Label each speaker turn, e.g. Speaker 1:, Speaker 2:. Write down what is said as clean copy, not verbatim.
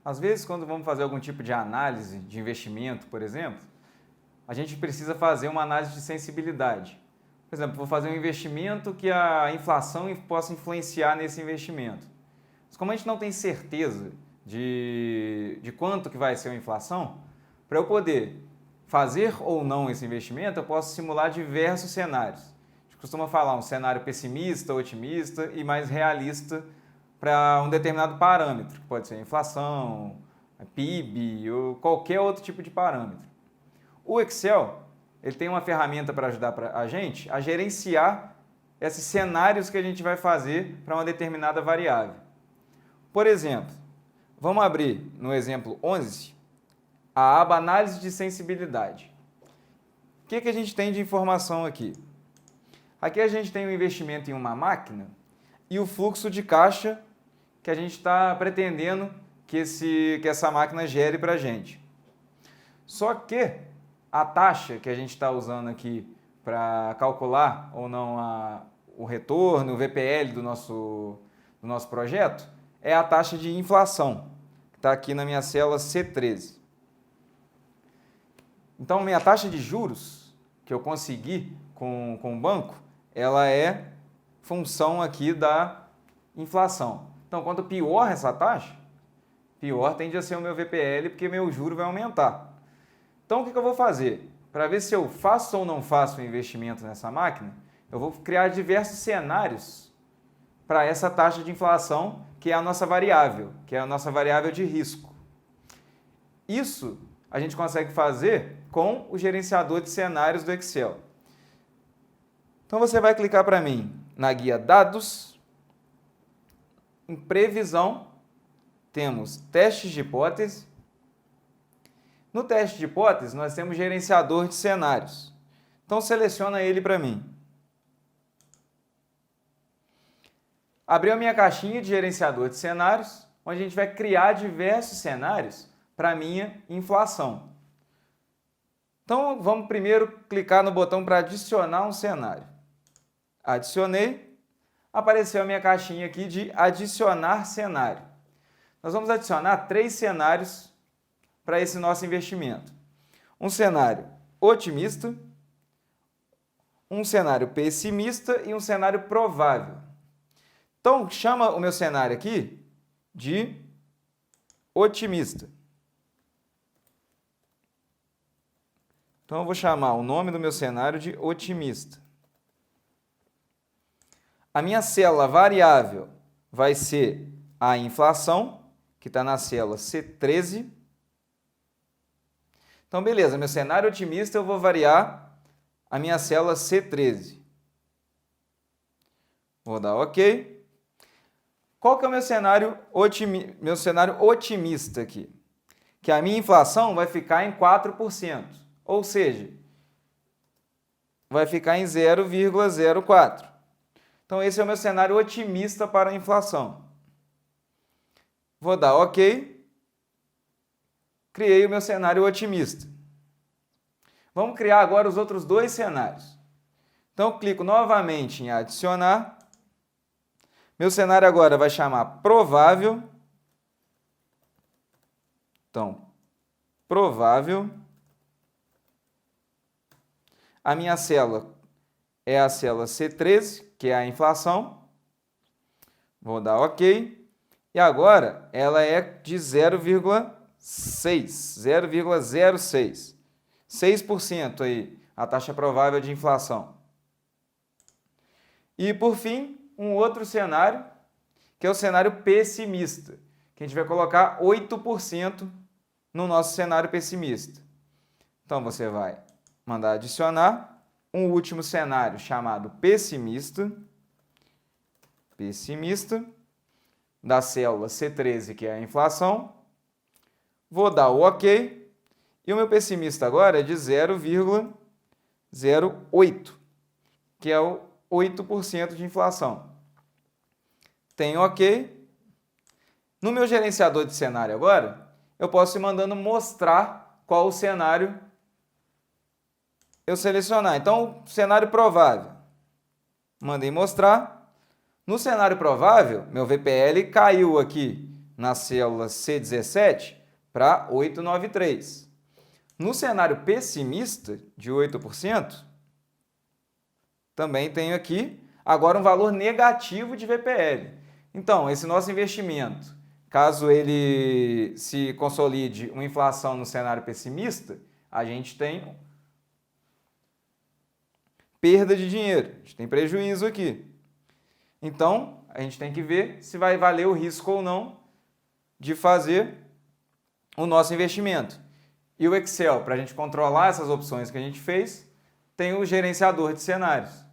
Speaker 1: Às vezes, quando vamos fazer algum tipo de análise de investimento, por exemplo, a gente precisa fazer uma análise de sensibilidade. Por exemplo, vou fazer um investimento que a inflação possa influenciar nesse investimento. Mas como a gente não tem certeza de quanto que vai ser a inflação, para eu poder fazer ou não esse investimento, eu posso simular diversos cenários. A gente costuma falar um cenário pessimista, otimista e mais realista para um determinado parâmetro, que pode ser a inflação, a PIB ou qualquer outro tipo de parâmetro. O Excel ele tem uma ferramenta para ajudar a gente a gerenciar esses cenários que a gente vai fazer para uma determinada variável. Por exemplo, vamos abrir no exemplo 11 a aba Análise de Sensibilidade. O que a gente tem de informação aqui? Aqui a gente tem um investimento em uma máquina e o fluxo de caixa que a gente está pretendendo que essa máquina gere para a gente. Só que a taxa que a gente está usando aqui para calcular ou não o retorno, o VPL do nosso projeto, é a taxa de inflação, que está aqui na minha célula C13. Então, minha taxa de juros que eu consegui com o banco, ela é função aqui da inflação. Então, quanto pior essa taxa, pior tende a ser o meu VPL, porque meu juro vai aumentar. Então, o que eu vou fazer? Para ver se eu faço ou não faço um investimento nessa máquina, eu vou criar diversos cenários para essa taxa de inflação, que é a nossa variável, que é a nossa variável de risco. Isso a gente consegue fazer com o gerenciador de cenários do Excel. Então, você vai clicar para mim na guia Dados. Em Previsão, temos Testes de Hipótese. No teste de hipótese, nós temos gerenciador de cenários. Então, seleciona ele para mim. Abriu a minha caixinha de gerenciador de cenários, onde a gente vai criar diversos cenários para a minha inflação. Então, vamos primeiro clicar no botão para adicionar um cenário. Adicionei, apareceu a minha caixinha aqui de adicionar cenário. Nós vamos adicionar 3 cenários para esse nosso investimento. Um cenário otimista, um cenário pessimista e um cenário provável. Então, chama o meu cenário aqui de otimista. Então, eu vou chamar o nome do meu cenário de otimista. A minha célula variável vai ser a inflação, que está na célula C13. Então, beleza, meu cenário otimista eu vou variar a minha célula C13. Vou dar OK. Qual que é o meu cenário otimista aqui? Que a minha inflação vai ficar em 4%, ou seja, vai ficar em 0,04. Então, esse é o meu cenário otimista para a inflação. Vou dar OK. Criei o meu cenário otimista. Vamos criar agora os outros 2 cenários. Então, eu clico novamente em adicionar. Meu cenário agora vai chamar provável. Então, provável. A minha célula é a célula C13, que é a inflação. Vou dar OK. E agora, ela é de 0,06. 6% aí, a taxa provável de inflação. E, por fim, um outro cenário, que é o cenário pessimista, que a gente vai colocar 8% no nosso cenário pessimista. Então, você vai mandar adicionar um último cenário chamado pessimista, da célula C13, que é a inflação. Vou dar o OK. E o meu pessimista agora é de 0,08, que é o 8% de inflação. Tenho OK. No meu gerenciador de cenário agora, eu posso ir mandando mostrar qual o cenário eu selecionar. Então, cenário provável. Mandei mostrar. No cenário provável, meu VPL caiu aqui na célula C17 para 893. No cenário pessimista, de 8%, também tenho aqui agora um valor negativo de VPL. Então, esse nosso investimento, caso ele se consolide uma inflação no cenário pessimista, a gente tem perda de dinheiro, a gente tem prejuízo aqui. Então, a gente tem que ver se vai valer o risco ou não de fazer o nosso investimento. E o Excel, para a gente controlar essas opções que a gente fez, tem o gerenciador de cenários.